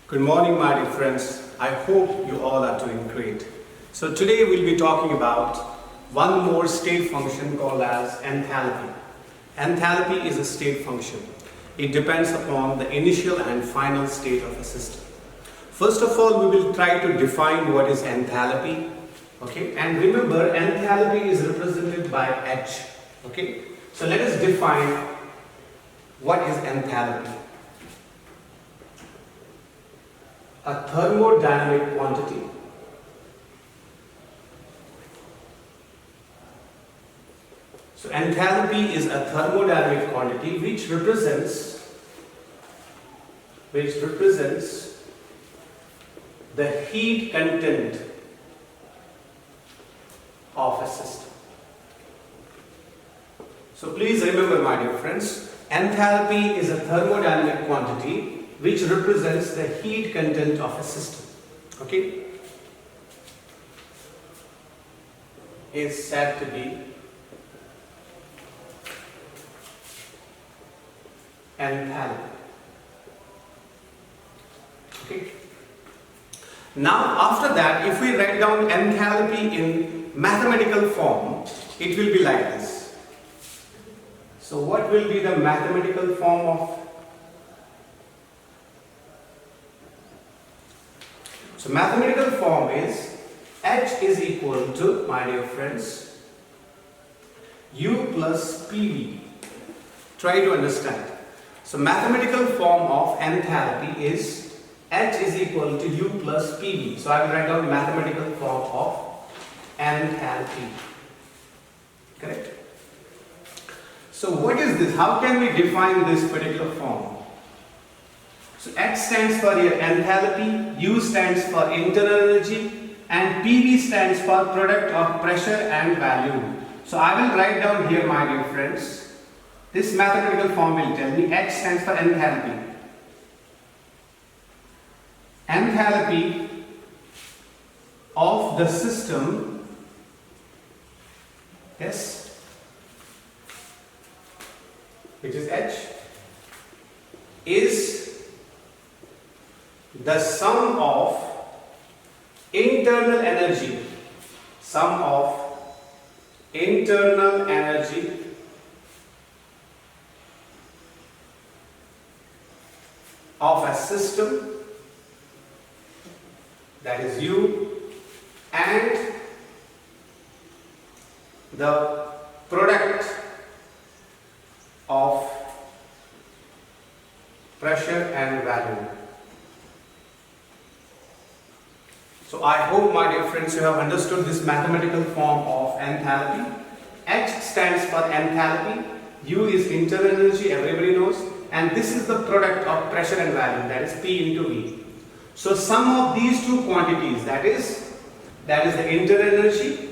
Good morning, my dear friends. I hope you all are doing great. So today we'll be talking about one more state function called as enthalpy. Enthalpy is a state function. It depends upon the initial and final state of a system. First of all, we will try to define what is enthalpy. Okay, and remember, enthalpy is represented by H. Okay, so let us define what is enthalpy. A thermodynamic quantity so enthalpy is a thermodynamic quantity which represents the heat content of a system. So please remember, my dear friends, enthalpy is a thermodynamic quantity which represents the heat content of a system. Okay, is said to be enthalpy. Okay. Now after that, if we write down enthalpy in mathematical form, it will be like this. So what will be the mathematical form of? So mathematical form is H is equal to, my dear friends, U plus PV. Try to understand. So mathematical form of enthalpy is H is equal to U plus PV. So I will write down mathematical form of enthalpy. Correct? So what is this? How can we define this particular form? So H stands for your enthalpy, U stands for internal energy, and PV stands for product of pressure and volume. So I will write down here, my dear friends, this mathematical form will tell me H stands for enthalpy. Enthalpy of the system, yes, which is H, is the sum of internal energy, of a system, that is U, and the product of pressure and volume. So I hope, my dear friends, you have understood this mathematical form of enthalpy. H stands for enthalpy, U is internal energy, everybody knows, and this is the product of pressure and volume, that is P into V. So sum of these two quantities, that is the internal energy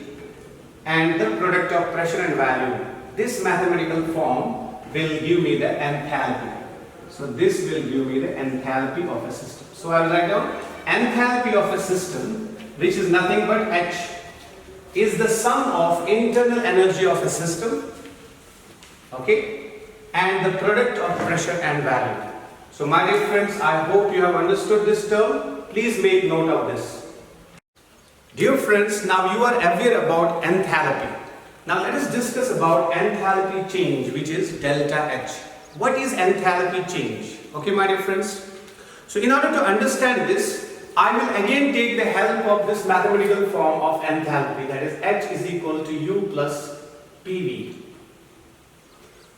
and the product of pressure and volume, this mathematical form will give me the enthalpy. So this will give me the enthalpy of a system. So I will write down enthalpy of a system, which is nothing but H, is the sum of internal energy of a system, okay, and the product of pressure and volume. So my dear friends, I hope you have understood this term. Please make note of this. Dear friends, now you are aware about enthalpy. Now let us discuss about enthalpy change, which is delta H. What is enthalpy change? Okay, my dear friends. So in order to understand this, I will again take the help of this mathematical form of enthalpy, that is H is equal to U plus PV.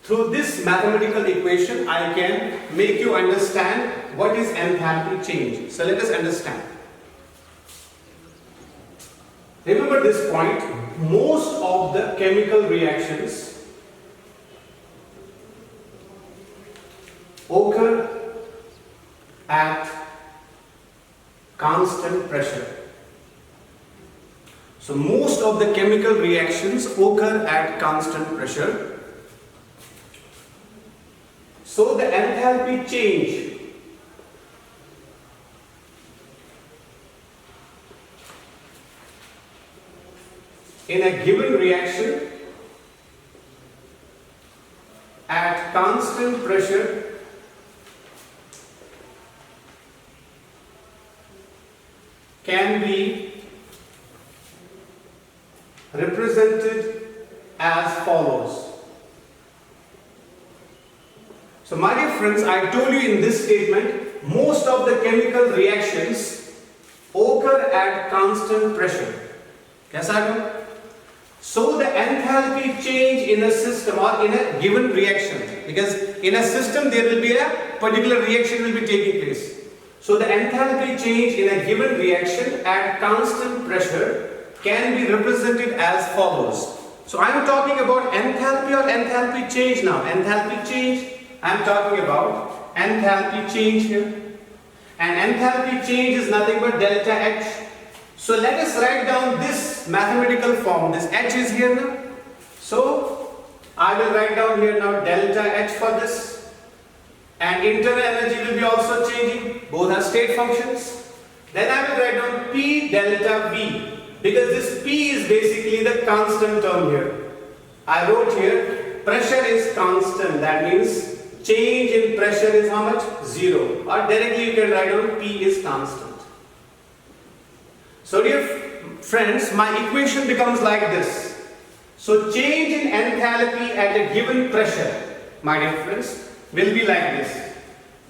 Through this mathematical equation, I can make you understand what is enthalpy change. So let us understand. Remember this point, most of the chemical reactions occur at constant pressure. So most of the chemical reactions occur at constant pressure. So the enthalpy change in a given reaction at constant pressure can be represented as follows. So my dear friends, I told you in this statement, most of the chemical reactions occur at constant pressure. Yes, I know. So the enthalpy change in a system or in a given reaction, because in a system there will be a particular reaction will be taking place. So the enthalpy change in a given reaction at constant pressure can be represented as follows. So I am talking about enthalpy or enthalpy change now. Enthalpy change, I am talking about enthalpy change here. And enthalpy change is nothing but delta H. So let us write down this mathematical form. This H is here now. So I will write down here now delta H for this. And internal energy will be also changing. Both are state functions. Then I will write down P delta V. Because this P is basically the constant term here. I wrote here pressure is constant. That means change in pressure is how much? 0. Or directly you can write down P is constant. So dear friends, my equation becomes like this. So change in enthalpy at a given pressure, my dear friends, will be like this.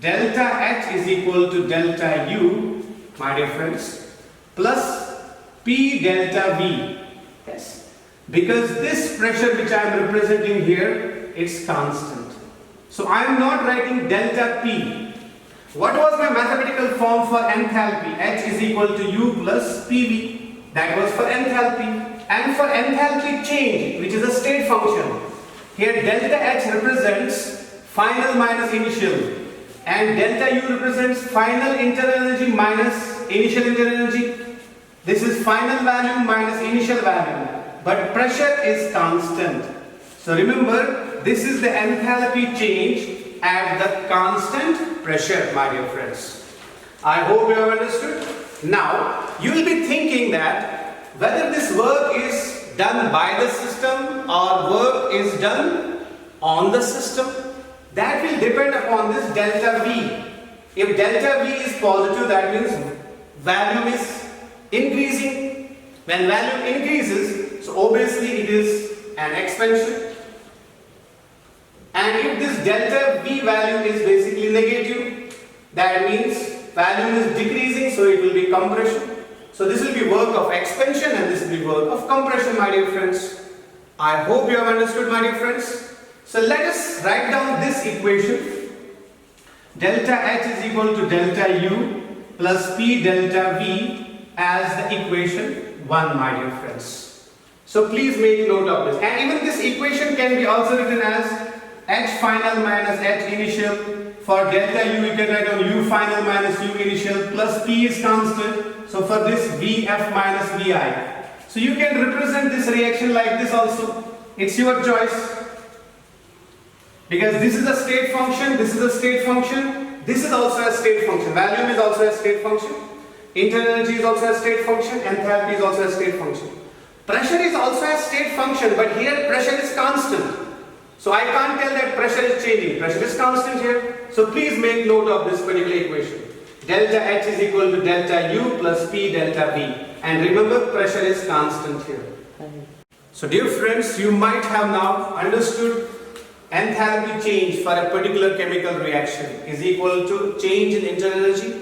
Delta H is equal to delta U, my dear friends, plus P delta V. Yes. Because this pressure which I am representing here, it's constant. So I am not writing delta P. What was my mathematical form for enthalpy? H is equal to U plus PV. That was for enthalpy. And for enthalpy change, which is a state function, here delta H represents final minus initial. And delta U represents final internal energy minus initial internal energy. This is final value minus initial value. But pressure is constant. So remember, this is the enthalpy change at the constant pressure, my dear friends. I hope you have understood. Now, you will be thinking that whether this work is done by the system or work is done on the system, that will depend upon this delta V. If delta V is positive, that means value is increasing. When value increases, so obviously it is an expansion. And if this delta V value is basically negative, that means value is decreasing, so it will be compression. So this will be work of expansion and this will be work of compression, my dear friends. I hope you have understood, my dear friends. So let us write down this equation. Delta H is equal to delta U plus P delta V as the equation 1, my dear friends. So please make note of this. And even this equation can be also written as H final minus H initial. For delta U, you can write down U final minus U initial plus P is constant. So for this, Vf minus Vi. So you can represent this reaction like this also. It's your choice. Because this is a state function, this is a state function, this is also a state function. Volume is also a state function. Internal energy is also a state function. Enthalpy is also a state function. Pressure is also a state function, but here pressure is constant. So I can't tell that pressure is changing. Pressure is constant here. So please make note of this particular equation. Delta H is equal to delta U plus P delta V. And remember, pressure is constant here. So dear friends, you might have now understood enthalpy change for a particular chemical reaction is equal to change in internal energy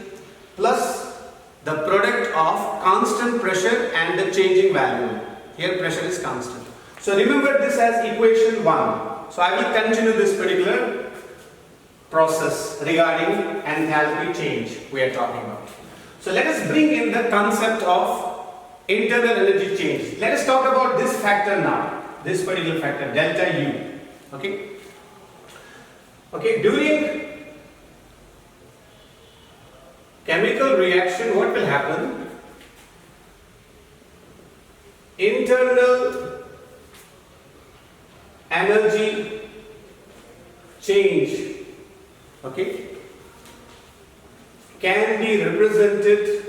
plus the product of constant pressure and the changing value. Here pressure is constant. So remember this as equation 1. So I will continue this particular process regarding enthalpy change we are talking about. So let us bring in the concept of internal energy change. Let us talk about this factor now. This particular factor, delta U. Okay. Okay, during chemical reaction, what will happen? Internal energy change, okay, can be represented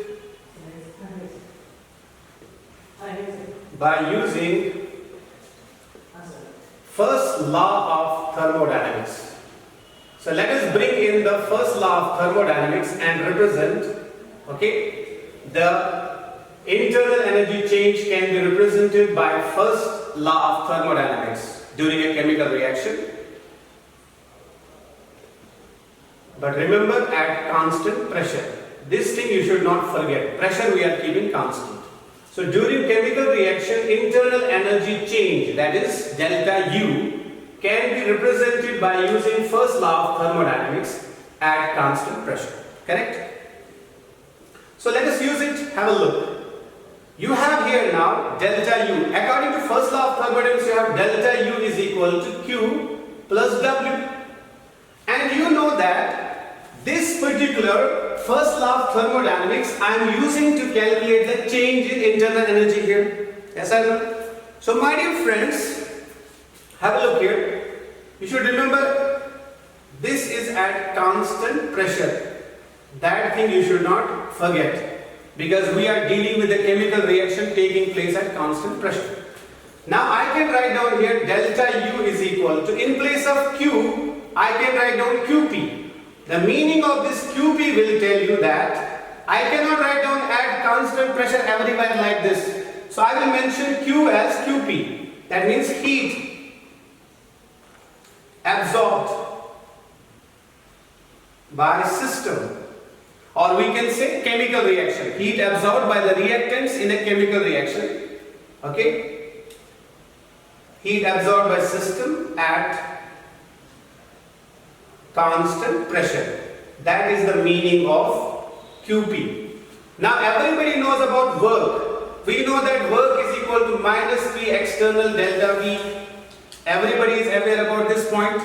by using first law of thermodynamics. So let us bring in the first law of thermodynamics and represent, okay, the internal energy change can be represented by first law of thermodynamics during a chemical reaction. But remember, at constant pressure. This thing you should not forget. Pressure we are keeping constant. So during chemical reaction, internal energy change, that is delta U, can be represented by using first law of thermodynamics at constant pressure. Correct? So let us use it. Have a look. You have here now delta U. According to first law of thermodynamics, you have delta U is equal to Q plus W. And you know that this particular first law of thermodynamics I am using to calculate the change in internal energy here. Yes, I know. So my dear friends, have a look here. You should remember this is at constant pressure. That thing you should not forget, because we are dealing with a chemical reaction taking place at constant pressure. Now I can write down here delta U is equal to, in place of Q, I can write down QP. The meaning of this QP will tell you that I cannot write down at constant pressure everywhere like this. So I will mention Q as QP. That means heat absorbed by system, or we can say chemical reaction. Heat absorbed by the reactants in a chemical reaction. Okay? Heat absorbed by system at constant pressure. That is the meaning of QP. Now everybody knows about work. We know that work is equal to minus P external delta V. Everybody is aware about this point.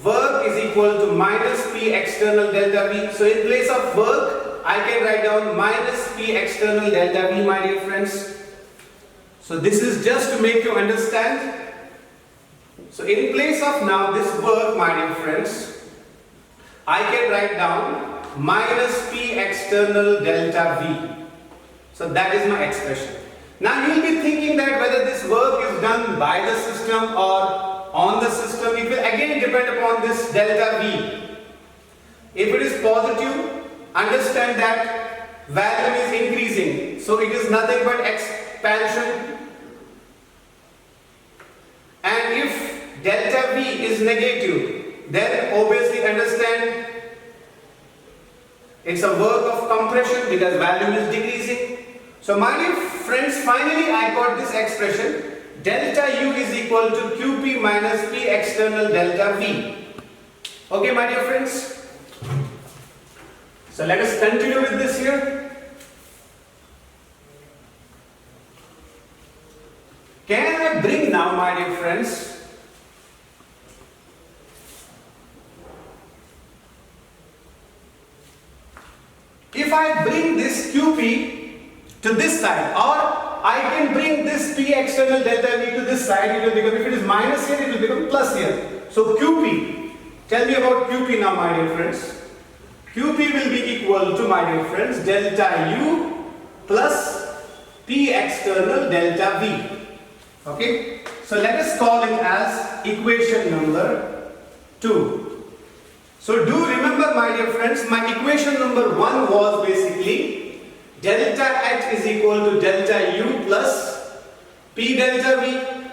Work is equal to minus P external delta V. So in place of work, I can write down minus P external delta V, my dear friends. So this is just to make you understand. So in place of now this work, my dear friends, I can write down minus P external delta V. So that is my expression. Now you will be thinking that whether this work is done by the system or on the system, it will again depend upon this delta V. If it is positive, understand that value is increasing. So it is nothing but expansion. And if delta V is negative, then obviously understand it's a work of compression because value is decreasing. So my dear friends, finally I got this expression delta U is equal to QP minus P external delta V. Okay, my dear friends. So let us continue with this here. Can I bring now, my dear friends, if I bring this QP to this side, or I can bring this P external delta V to this side, it will become, if it is minus here, it will become plus here. So QP, tell me about QP now, my dear friends. QP will be equal to, my dear friends, delta U plus P external delta V. Okay, so let us call it as equation number 2. So do remember, my dear friends, my equation number 1 was basically delta H is equal to delta U plus P delta V.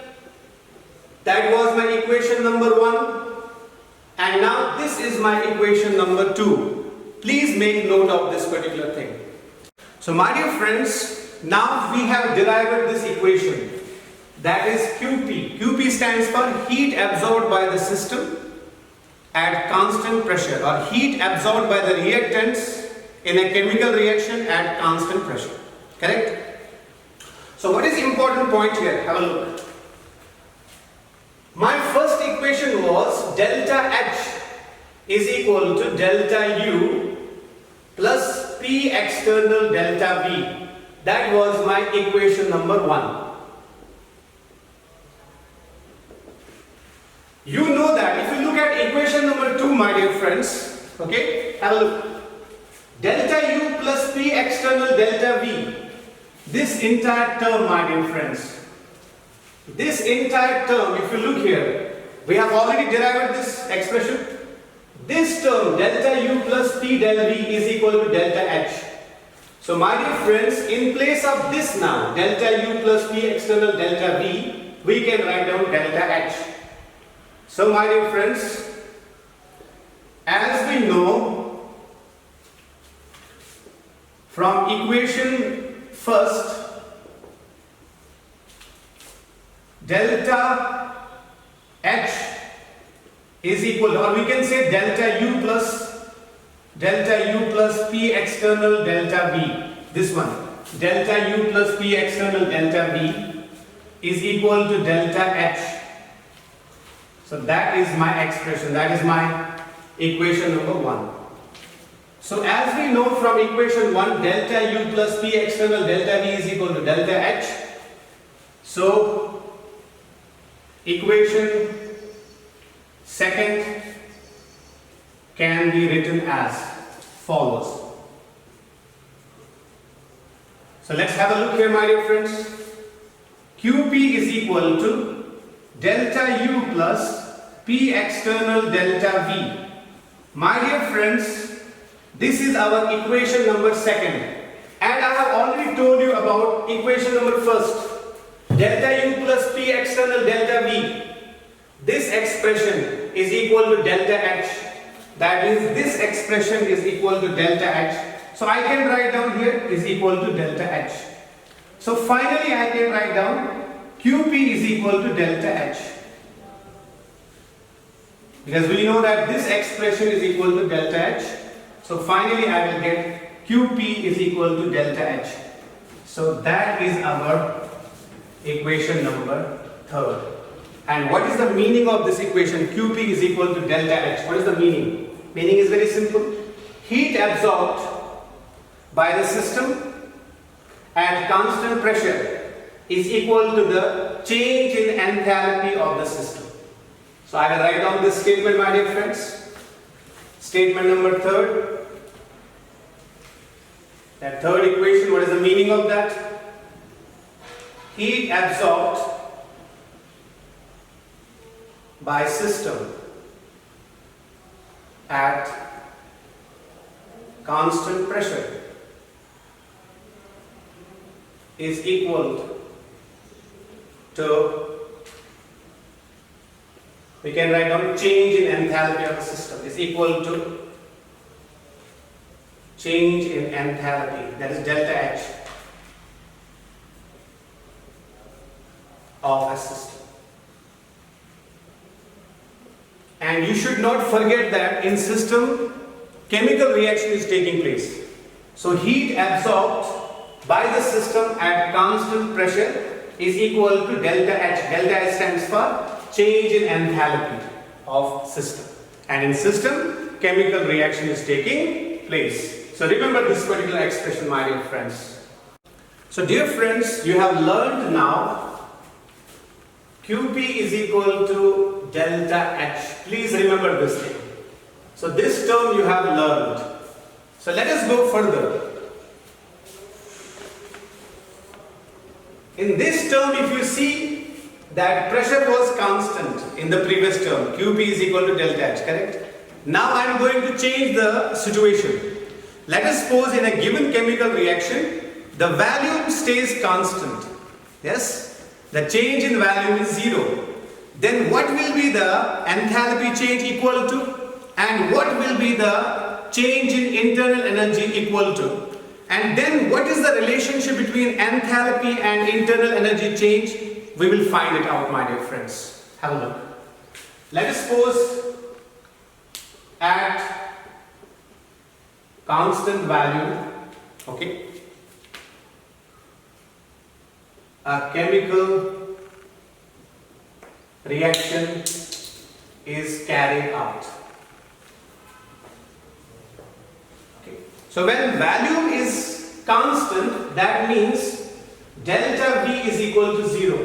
That was my equation number 1. And now this is my equation number 2. Please make note of this particular thing. So my dear friends, now we have derived this equation. That is QP. QP stands for heat absorbed by the system at constant pressure, or heat absorbed by the reactants in a chemical reaction at constant pressure. Correct? So what is the important point here? Have a look. My first equation was delta H is equal to delta U plus P external delta V. That was my equation number 1. You know that if you look at equation number 2, my dear friends, okay, have a look. Delta U plus P external delta V. This entire term, my dear friends, this entire term, if you look here, we have already derived this expression. This term, delta U plus P del V, is equal to delta H. So my dear friends, in place of this now, delta U plus P external delta V, we can write down delta H. So my dear friends, as we know from equation first, delta H is equal to, or we can say delta U plus P external delta V. This one, delta U plus P external delta V is equal to delta H. So that is my expression, that is my equation number 1. So as we know from equation 1, delta U plus P external delta V is equal to delta H. So equation second can be written as follows. So let's have a look here, my dear friends. QP is equal to delta U plus P external delta V. My dear friends, this is our equation number second, and I have already told you about equation number first, delta U plus P external delta V. This expression is equal to delta H. That means this expression is equal to delta H. So I can write down here is equal to delta H. So finally I can write down QP is equal to delta H. Because we know that this expression is equal to delta H. So finally I will get QP is equal to delta H. So that is our equation number 3rd. And what is the meaning of this equation? QP is equal to delta H. What is the meaning? Meaning is very simple. Heat absorbed by the system at constant pressure is equal to the change in enthalpy of the system. So I will write down this statement, my dear friends. Statement number 3rd. That third equation, what is the meaning of that? Heat absorbed by system at constant pressure is equal to, we can write down change in enthalpy of the system is equal to change in enthalpy, that is delta H of a system. And you should not forget that in system, chemical reaction is taking place. So heat absorbed by the system at constant pressure is equal to delta H. Delta H stands for change in enthalpy of system. And in system, chemical reaction is taking place. So remember this particular expression, my dear friends. So dear friends, you have learned now QP is equal to delta H. Please remember this thing. So this term you have learned. So let us go further. In this term, if you see that pressure was constant in the previous term, QP is equal to delta H, correct? Now I am going to change the situation. Let us suppose in a given chemical reaction, the volume stays constant. Yes? The change in volume is 0. Then what will be the enthalpy change equal to? And what will be the change in internal energy equal to? And then what is the relationship between enthalpy and internal energy change? We will find it out, my dear friends. Have a look. Let us suppose at constant value, okay, a chemical reaction is carried out. Okay. So when volume is constant, that means delta V is equal to 0.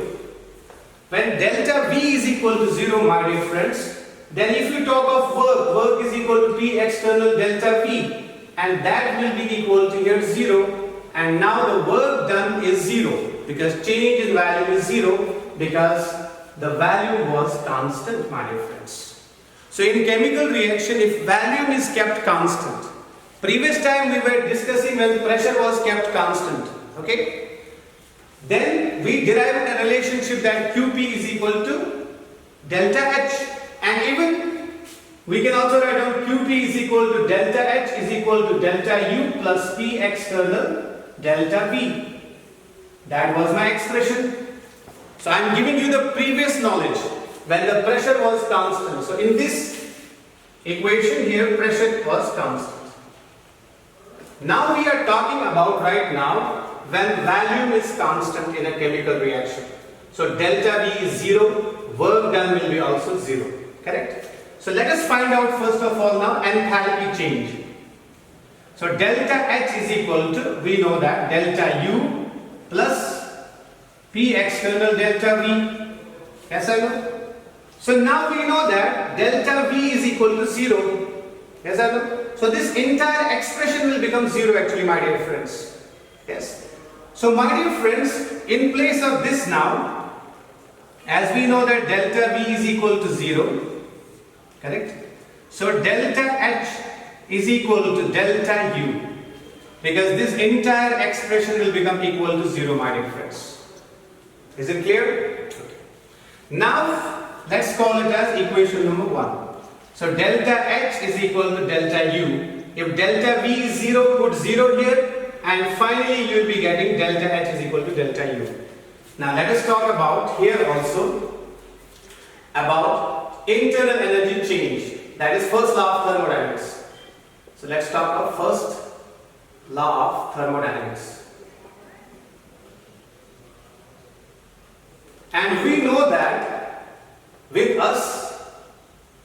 When delta V is equal to 0, my dear friends, then if you talk of work is equal to P external delta V, and that will be equal to here 0, and now the work done is 0 because change in value is 0 because the value was constant, my dear friends. So in chemical reaction, if volume is kept constant Previous time we were discussing when pressure was kept constant. Okay. Then we derived a relationship that QP is equal to delta H, and even we can also write down QP is equal to delta H is equal to delta U plus P external delta V. That was my expression. So I am giving you the previous knowledge when the pressure was constant. So in this equation here, pressure was constant. Now we are talking about right now when volume is constant in a chemical reaction. So delta V is 0, work done will be also 0. Correct? So let us find out first of all now enthalpy change. So delta H is equal to, we know that, delta U plus P external delta V. Yes or no? So now we know that delta V is equal to 0. Yes or no? So this entire expression will become 0 actually, my dear friends. Yes. So my dear friends, in place of this now, as we know that delta V is equal to 0. Correct? So delta H is equal to delta U. Because this entire expression will become equal to 0, my dear friends. Is it clear? Okay. Now let's call it as equation number 1. So delta H is equal to delta U. If delta V is 0, put 0 here, and finally you will be getting delta H is equal to delta U. Now let us talk about here also about internal energy change. That is first law of thermodynamics. So let's talk about first law of thermodynamics. And we know that with us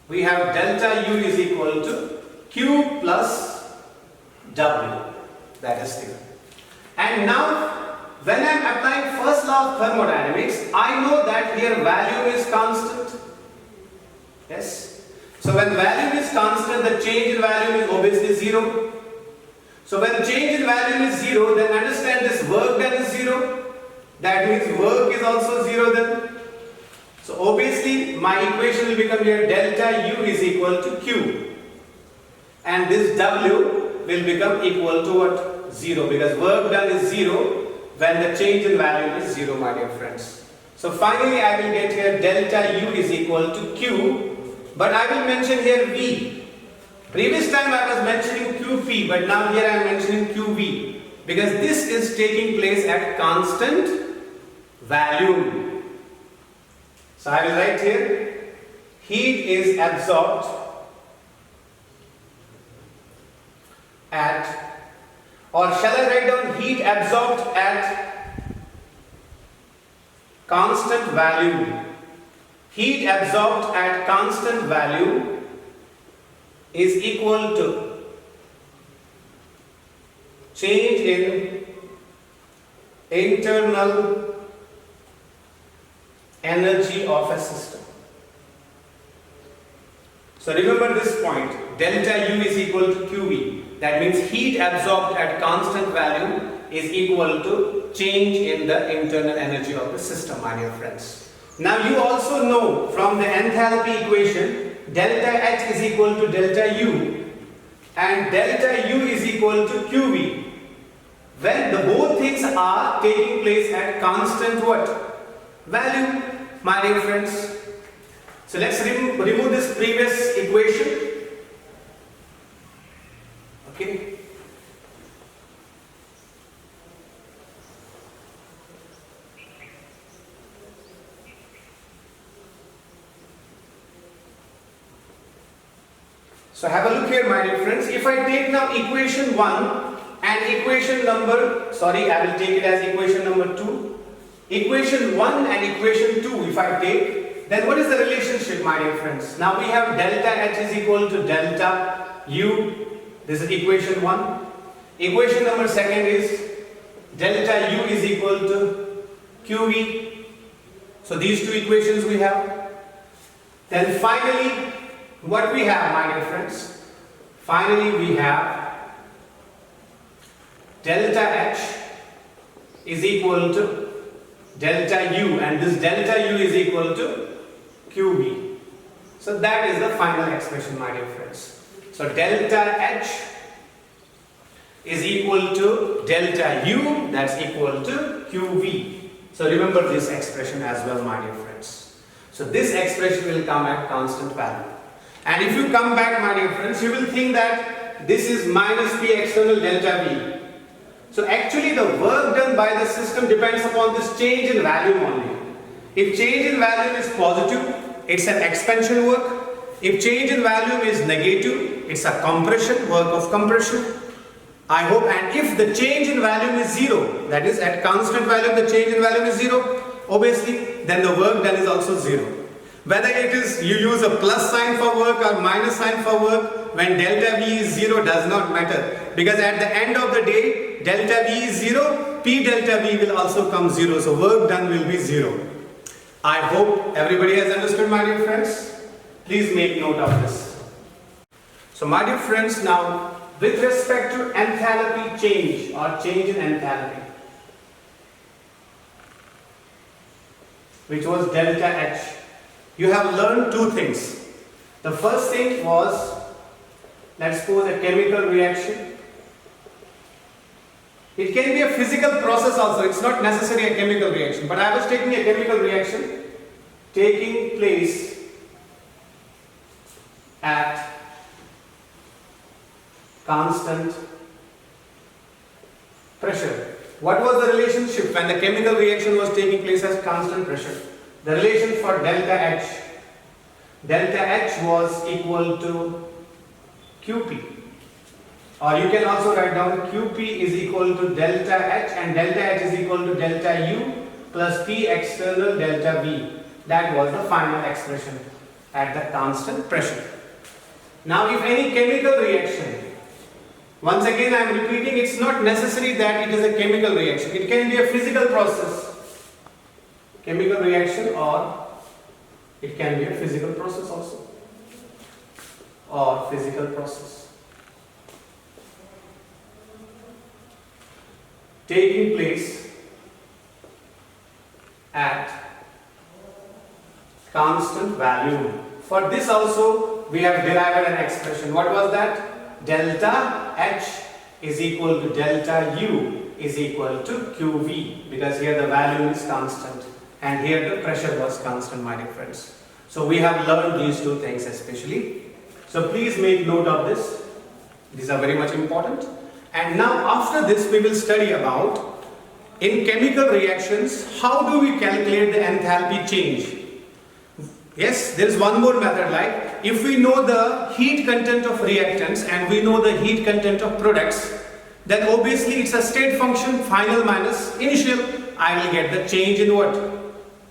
we have delta U is equal to Q plus W. That is clear. And now when I am applying first law of thermodynamics, I know that here volume is constant. Yes. So when volume is constant, the change in volume is obviously 0. So when change in volume is 0, then understand this work done is 0. That means work is also 0 then. So obviously my equation will become here delta U is equal to Q. And this W will become equal to what? 0, because work done is 0 when the change in volume is 0, my dear friends. So finally I will get here delta U is equal to Q, but I will mention here V. Previous time I was mentioning QP, but now here I am mentioning QV, because this is taking place at constant volume. So I will write here heat is absorbed at, or shall I write down heat absorbed at constant volume. Heat absorbed at constant value is equal to change in internal energy of a system. So remember this point, delta U is equal to QV. That means heat absorbed at constant value is equal to change in the internal energy of the system, my dear friends. Now you also know from the enthalpy equation, delta H is equal to delta U and delta U is equal to QV. When the both things are taking place at constant what? Value, my dear friends. So let's remove this previous equation. Okay. So have a look here, my dear friends. If I take now equation 1 and equation number, I will take it as equation number 2. Equation 1 and equation 2 if I take, then what is the relationship, my dear friends? Now we have delta H is equal to delta U. This is equation 1. Equation number 2 is delta U is equal to QV. So these two equations we have. Then finally, what we have, my dear friends? Finally we have delta H is equal to delta U, and this delta U is equal to QV. So that is the final expression, my dear friends. So delta H is equal to delta U, that's equal to QV. So remember this expression as well, my dear friends. So this expression will come at constant value. And if you come back, my dear friends, you will think that this is minus P external delta V. So actually the work done by the system depends upon this change in value only. If change in value is positive, it's an expansion work. If change in value is negative, it's a compression, work of compression. I hope, and if the change in value is 0, that is at constant value the change in value is 0, obviously then the work done is also 0. Whether it is you use a plus sign for work or minus sign for work, when delta V is 0 does not matter, because at the end of the day delta V is 0, P delta V will also come 0, so work done will be 0. I hope everybody has understood, my dear friends. Please make note of this. So my dear friends, now with respect to enthalpy change or change in enthalpy, which was delta H, you have learned two things. The first thing was, let's suppose a chemical reaction. It can be a physical process also, it's not necessarily a chemical reaction, but I was taking a chemical reaction taking place at constant pressure. What was the relationship when the chemical reaction was taking place at constant pressure? The relation for delta H. Delta H was equal to QP. Or you can also write down QP is equal to delta H, and delta H is equal to delta U plus P external delta V. That was the final expression at the constant pressure. Now if any chemical reaction, once again I am repeating, it's not necessary that it is a chemical reaction. It can be a physical process. Chemical reaction, or it can be a physical process also. Or physical process. Taking place at constant value. For this also we have derived an expression. What was that? Delta H is equal to delta U is equal to QV, because here the value is constant and here the pressure was constant, my dear friends. So we have learned these two things especially. So please make note of this. These are very much important. And now after this we will study about, in chemical reactions, how do we calculate the enthalpy change? Yes, there is one more method, like if we know the heat content of reactants and we know the heat content of products, then obviously it's a state function, final minus initial. I will get the change in what?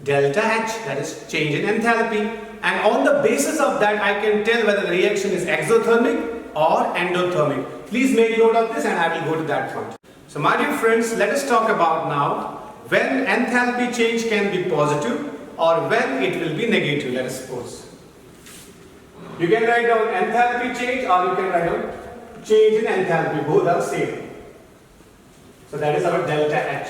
Delta H, that is change in enthalpy. And on the basis of that I can tell whether the reaction is exothermic or endothermic. Please make note of this and I will go to that point. So my dear friends, let us talk about now when enthalpy change can be positive or when it will be negative, let us suppose. You can write down enthalpy change or you can write down change in enthalpy, both are same. So that is our delta H.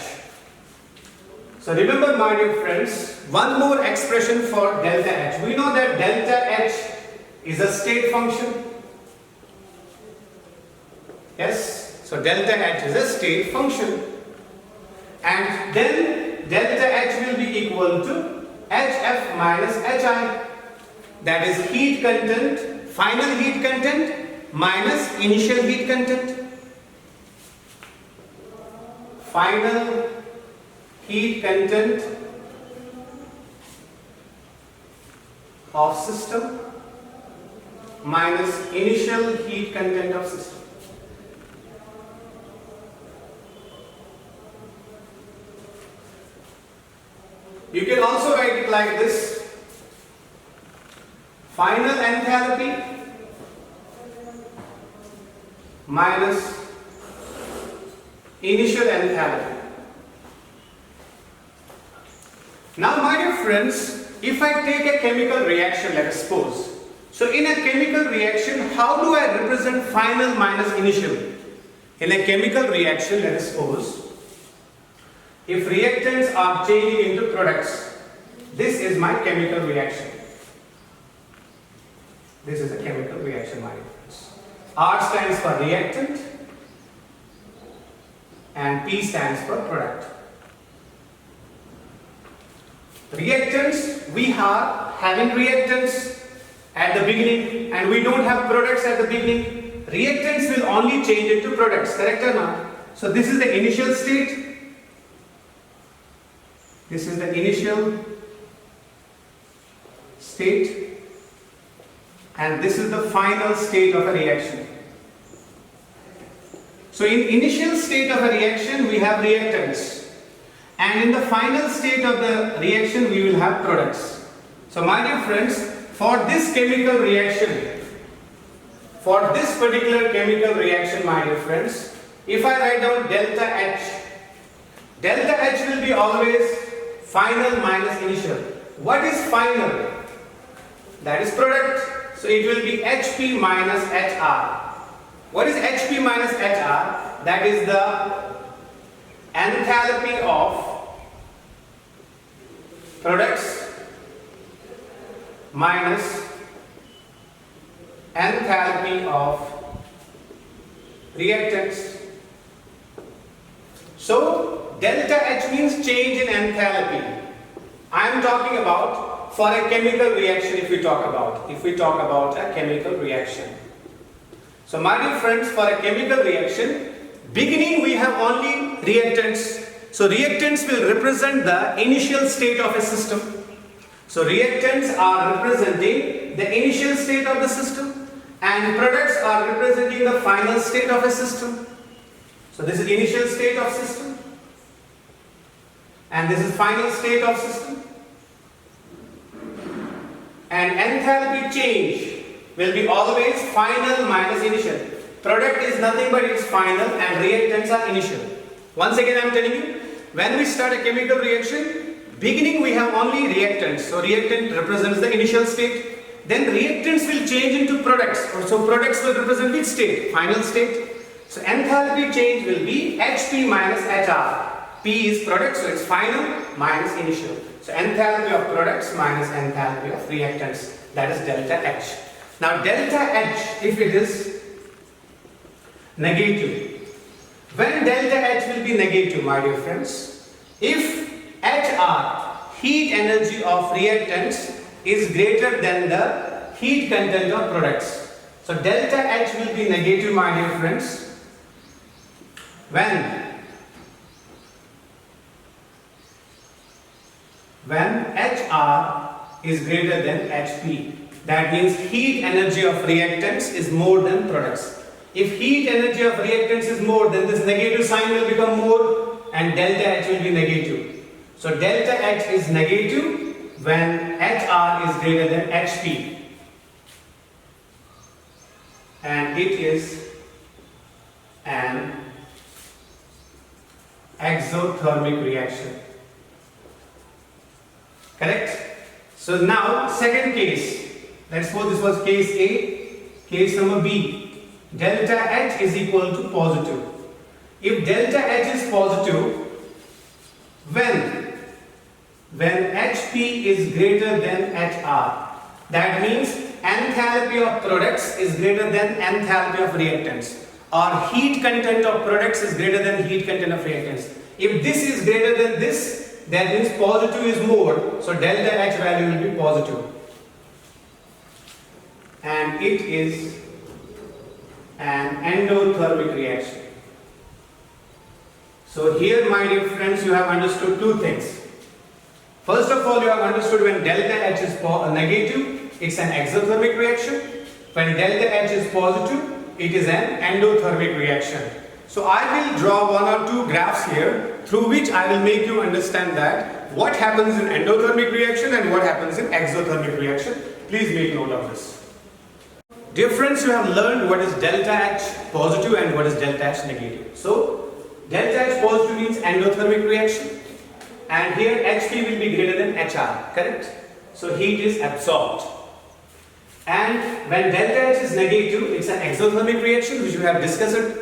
So remember, my dear friends, one more expression for delta H. We know that delta H is a state function. Yes, so delta H is a state function. And then delta H will be equal to HF minus HI. That is heat content, final heat content minus initial heat content. Final heat content of system minus initial heat content of system. You can also write it like this: final enthalpy minus initial enthalpy. Now my dear friends, if I take a chemical reaction, let us suppose. So in a chemical reaction, how do I represent final minus initial? In a chemical reaction, let us suppose, if reactants are changing into products, this is my chemical reaction. This is a chemical reaction, my dear friends. R stands for reactant, and P stands for product. Reactants, we are having reactants at the beginning and we don't have products at the beginning. Reactants will only change into products, correct or not? So this is the initial state. This is the initial state and this is the final state of a reaction. So in initial state of a reaction we have reactants and in the final state of the reaction we will have products. So my dear friends, for this chemical reaction, for this particular chemical reaction my dear friends, if I write down delta H will be always final minus initial. What is final? That is product. So it will be HP minus HR. What is HP minus HR? That is the enthalpy of products minus enthalpy of reactants. So delta H means change in enthalpy. I am talking about for a chemical reaction if we talk about a chemical reaction. So my dear friends, for a chemical reaction, beginning we have only reactants. So reactants will represent the initial state of a system. So reactants are representing the initial state of the system and products are representing the final state of a system. So this is initial state of system and this is final state of system. And enthalpy change will be always final minus initial. Product is nothing but it's final and reactants are initial. Once again I am telling you, when we start a chemical reaction, beginning we have only reactants. So reactant represents the initial state. Then reactants will change into products. So products will represent which state? Final state. So enthalpy change will be HP minus HR. P is product, so it's final minus initial. So enthalpy of products minus enthalpy of reactants. That is delta H. Now delta H, if it is negative, when delta H will be negative my dear friends, if HR, heat energy of reactants, is greater than the heat content of products. So delta H will be negative my dear friends when HR is greater than HP. That means heat energy of reactants is more than products. If heat energy of reactants is more, then this negative sign will become more and delta H will be negative. So delta H is negative when HR is greater than HP. And it is an exothermic reaction. Correct? So now second case. Let's suppose this was case A, case number B. Delta H is equal to positive. If delta H is positive, when HP is greater than HR, that means enthalpy of products is greater than enthalpy of reactants, or heat content of products is greater than heat content of reactants. If this is greater than this, that means positive is more, so delta H value will be positive. And it is an endothermic reaction. So here my dear friends, you have understood two things. First of all, you have understood when delta H is negative, it's an exothermic reaction. When delta H is positive, it is an endothermic reaction. So I will draw one or two graphs here through which I will make you understand that what happens in endothermic reaction and what happens in exothermic reaction. Please make note of this. Dear friends, you have learned what is delta H positive and what is delta H negative. So delta H positive means endothermic reaction and here HP will be greater than HR, correct? So heat is absorbed. And when delta H is negative, it's an exothermic reaction which we have discussed.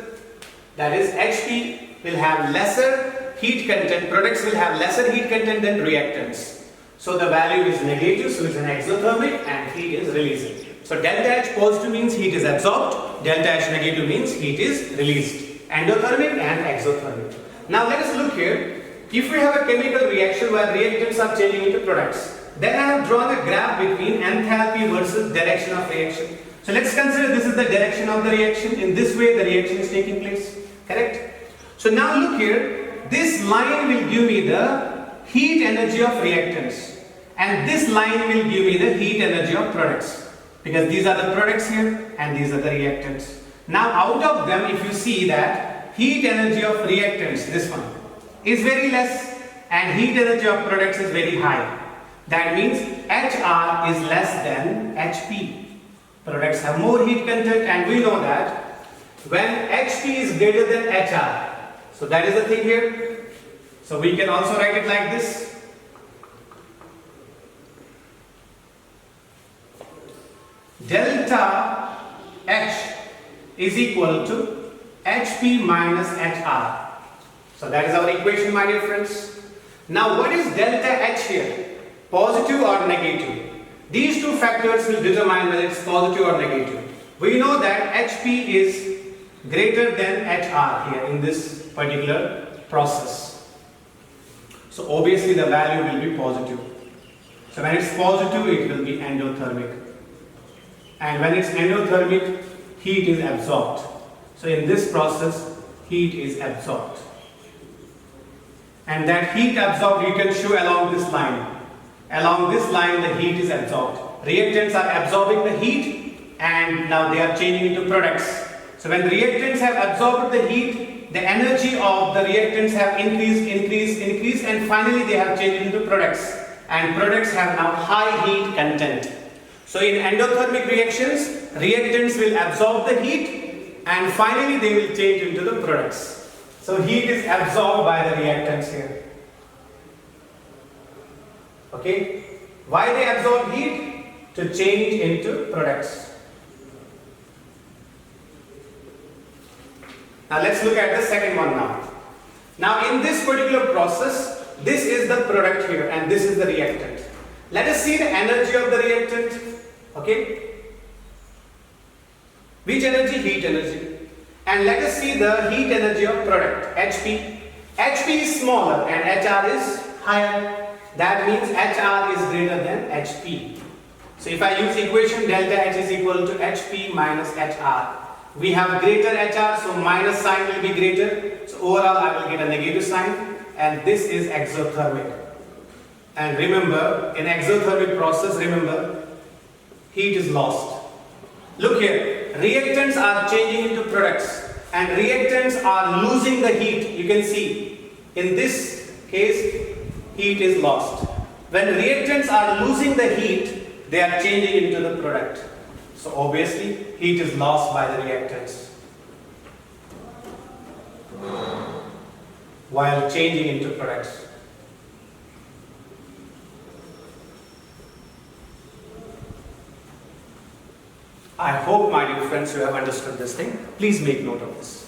That is, HP will have lesser heat content, products will have lesser heat content than reactants. So the value is negative, so it's an exothermic and heat is released. So delta H positive means heat is absorbed, delta H negative means heat is released. endothermic and exothermic. Now let us look here. If we have a chemical reaction where reactants are changing into products, then I have drawn a graph between enthalpy versus direction of reaction. So let's consider this is the direction of the reaction. In this way the reaction is taking place. Correct? So now look here. This line will give me the heat energy of reactants. And this line will give me the heat energy of products. Because these are the products here and these are the reactants. Now out of them, if you see that heat energy of reactants, this one, is very less and heat energy of products is very high. That means HR is less than HP. Products have more heat content, and we know that when HP is greater than HR, so that is the thing here. So we can also write it like this. Delta H is equal to HP minus HR. So that is our equation, my dear friends. Now what is delta H here? Positive or negative? These two factors will determine whether it's positive or negative. We know that HP is greater than HR here in this particular process. So obviously the value will be positive. So when it's positive, it will be endothermic. And when it's endothermic, heat is absorbed. So in this process, heat is absorbed. And that heat absorbed you can show along this line. Along this line the heat is absorbed. Reactants are absorbing the heat and now they are changing into products. So when reactants have absorbed the heat, the energy of the reactants have increased and finally they have changed into products. And products have now high heat content. So in endothermic reactions, reactants will absorb the heat and finally they will change into the products. So heat is absorbed by the reactants here. Okay? Why they absorb heat? To change into products. Now let's look at the second one now. Now in this particular process, this is the product here and this is the reactant. Let us see the energy of the reactant. Okay? Which energy? Heat energy. And let us see the heat energy of product, HP. HP is smaller and HR is higher. That means HR is greater than HP. So if I use equation delta H is equal to HP minus HR. We have greater HR, so minus sign will be greater. So overall I will get a negative sign, and this is exothermic. And remember, in exothermic process, remember, heat is lost. Look here, reactants are changing into products and reactants are losing the heat. You can see in this case heat is lost. When reactants are losing the heat, they are changing into the product. So obviously heat is lost by the reactants while changing into products. I hope, my dear friends, you have understood this thing. Please make note of this.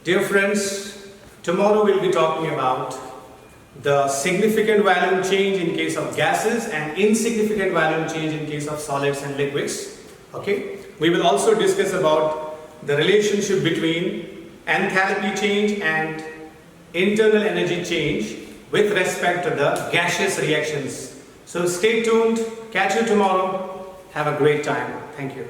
Dear friends, tomorrow we'll be talking about the significant volume change in case of gases and insignificant volume change in case of solids and liquids. Okay? We will also discuss about the relationship between enthalpy change and internal energy change with respect to the gaseous reactions. So stay tuned. Catch you tomorrow. Have a great time. Thank you.